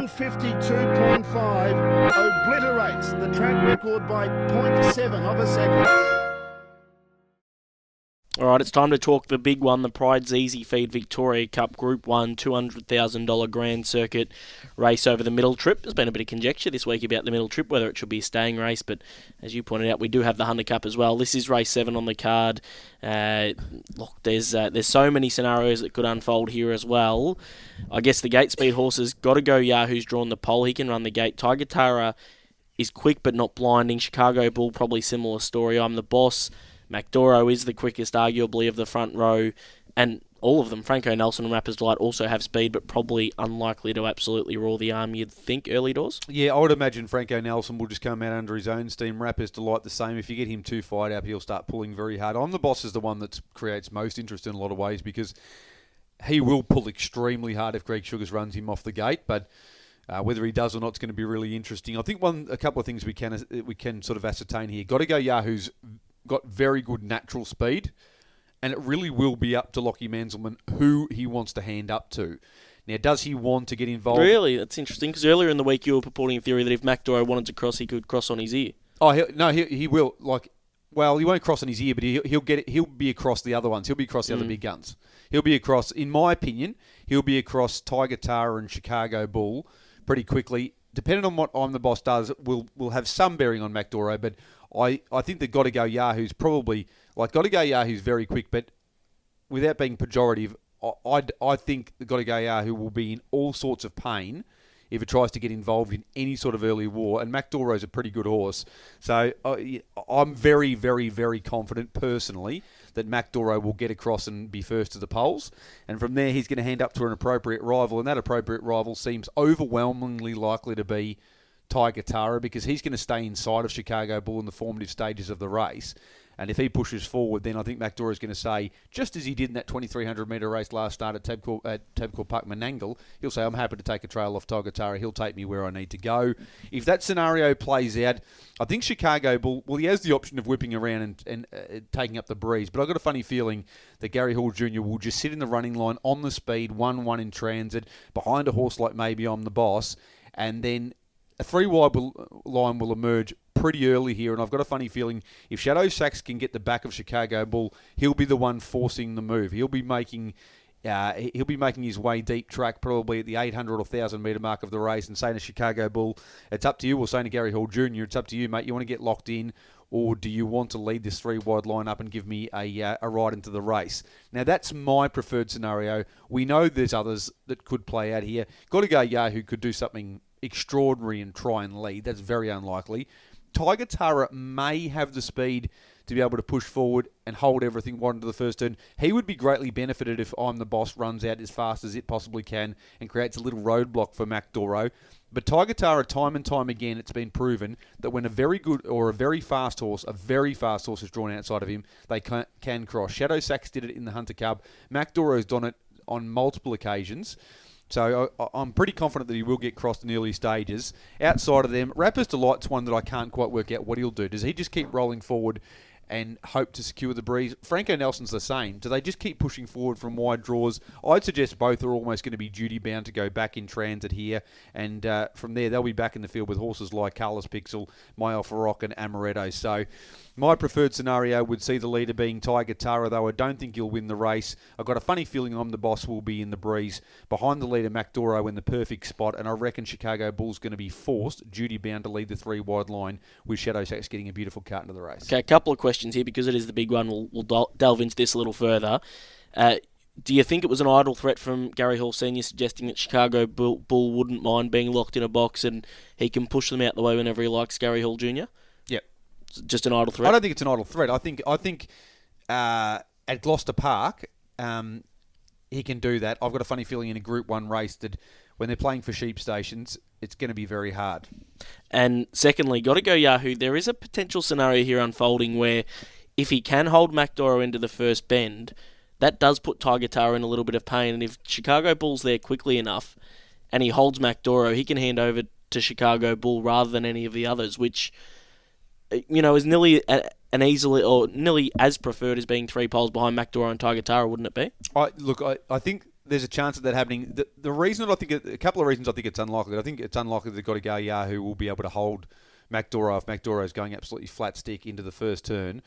152.5 obliterates the track record by 0.7 of a second. All right, it's time to talk the big one, the Pride's Easy Feed Victoria Cup Group 1 $200,000 Grand Circuit race over the middle trip. There's been a bit of conjecture this week about the middle trip, whether it should be a staying race, but as you pointed out, we do have the Hunter Cup as well. This is race 7 on the card. Look, there's so many scenarios that could unfold here as well. I guess the gate speed horses got to go. Yahoo's drawn the pole. He can run the gate. Tiger Tara is quick but not blinding. Chicago Bull, probably similar story. I'm the Boss. McDoro is the quickest, arguably, of the front row, and all of them, Franco Nelson and Rapper's Delight, also have speed, but probably unlikely to absolutely roar the arm, you'd think, early doors? Yeah, I would imagine Franco Nelson will just come out under his own steam. Rapper's Delight the same. If you get him too fired up, he'll start pulling very hard. I'm the Boss is the one that creates most interest in a lot of ways, because he will pull extremely hard if Greg Sugars runs him off the gate, but whether he does or not is going to be really interesting. I think a couple of things we can sort of ascertain here. Got to go Yahoo's got very good natural speed, and it really will be up to Lockie Manselman who he wants to hand up to. Now, does he want to get involved? Really? That's interesting, because earlier in the week you were purporting a theory that if McDoro wanted to cross, he could cross on his ear. Oh, he will. Well, he won't cross on his ear, but he'll get it. He'll be across the other ones. He'll be across the other big guns. He'll be across, in my opinion, he'll be across Tiger Tara and Chicago Bull pretty quickly. Depending on what I'm the Boss does, will have some bearing on McDoro, but I think that Got to Go Yahoo's probably, Got to Go Yahoo's very quick, but without being pejorative, I think the Got to Go Yahoo will be in all sorts of pain if it tries to get involved in any sort of early war, and McDoro's a pretty good horse. So I'm very, very, very confident personally that McDoro will get across and be first to the polls, and from there he's going to hand up to an appropriate rival, and that appropriate rival seems overwhelmingly likely to be Tiger Tara, because he's going to stay inside of Chicago Bull in the formative stages of the race. And if he pushes forward, then I think McDoro is going to say, just as he did in that 2,300-metre race last start at Tabcorp Park Menangle, he'll say, I'm happy to take a trail off Tiger Tara. He'll take me where I need to go. If that scenario plays out, I think Chicago Bull, well, he has the option of whipping around and taking up the breeze, but I've got a funny feeling that Gary Hall Jr. will just sit in the running line on the speed, 1-1 in transit, behind a horse like Maybe I'm the Boss, and then a 3-wide line will emerge pretty early here, and I've got a funny feeling if Shadow Sachs can get the back of Chicago Bull, he'll be the one forcing the move. He'll be making his way deep track, probably at the 800 or 1,000 metre mark of the race, and saying to Chicago Bull, it's up to you, or saying to Gary Hall Jr., it's up to you, mate. You want to get locked in, or do you want to lead this 3-wide line up and give me a ride into the race? Now, that's my preferred scenario. We know there's others that could play out here. Got to Go Yahoo could do something extraordinary and try and lead. That's very unlikely. Tiger Tara may have the speed to be able to push forward and hold everything wide into the first turn. He would be greatly benefited if I'm the Boss runs out as fast as it possibly can and creates a little roadblock for McDoro. But Tiger Tara, time and time again, it's been proven that when a very good or a very fast horse is drawn outside of him, they can cross. Shadow Sachs did it in the Hunter Cup. McDoro's done it on multiple occasions. So I'm pretty confident that he will get crossed in the early stages. Outside of them, Rapper's Delight's one that I can't quite work out what he'll do. Does he just keep rolling forward and hope to secure the breeze? Franco Nelson's the same. Do they just keep pushing forward from wide draws? I'd suggest both are almost going to be duty-bound to go back in transit here. And from there, they'll be back in the field with horses like Carlos Pixel, My Alpha Rock and Amaretto. So my preferred scenario would see the leader being Tiger Tara, though I don't think he'll win the race. I've got a funny feeling I'm the Boss will be in the breeze. Behind the leader, McDoro in the perfect spot, and I reckon Chicago Bull's going to be forced, duty-bound, to lead the 3-wide line, with Shadow Sachs getting a beautiful cut into the race. Okay, a couple of questions here, because it is the big one. We'll delve into this a little further. Do you think it was an idle threat from Gary Hall Sr. suggesting that Chicago Bull wouldn't mind being locked in a box and he can push them out the way whenever he likes, Gary Hall Jr.? Yep. Just an idle threat? I don't think it's an idle threat. I think at Gloucester Park, he can do that. I've got a funny feeling in a Group 1 race that when they're playing for sheep stations, it's going to be very hard. And secondly, Got to Go Yahoo, there is a potential scenario here unfolding where if he can hold McDoro into the first bend, that does put Tiger Tara in a little bit of pain. And if Chicago Bull's there quickly enough and he holds McDoro, he can hand over to Chicago Bull rather than any of the others, which, you know, is nearly an easily or nearly as preferred as being 3 poles behind McDoro and Tiger Tara, wouldn't it be? I think there's a chance of that happening. The reason that I think a couple of reasons I think it's unlikely. I think it's unlikely they've got a guy who will be able to hold McDora if McDora is going absolutely flat stick into the first turn.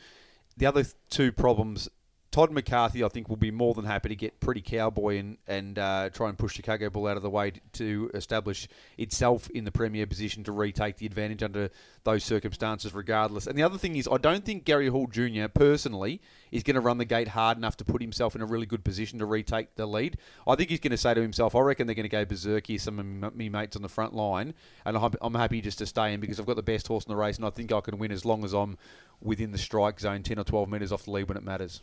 The other two problems, Todd McCarthy, I think, will be more than happy to get pretty cowboy and try and push Chicago Bull out of the way to establish itself in the premier position to retake the advantage under those circumstances regardless. And the other thing is, I don't think Gary Hall Jr. personally is going to run the gate hard enough to put himself in a really good position to retake the lead. I think he's going to say to himself, I reckon they're going to go berserk here, some of me mates on the front line, and I'm happy just to stay in because I've got the best horse in the race and I think I can win as long as I'm within the strike zone 10 or 12 metres off the lead when it matters.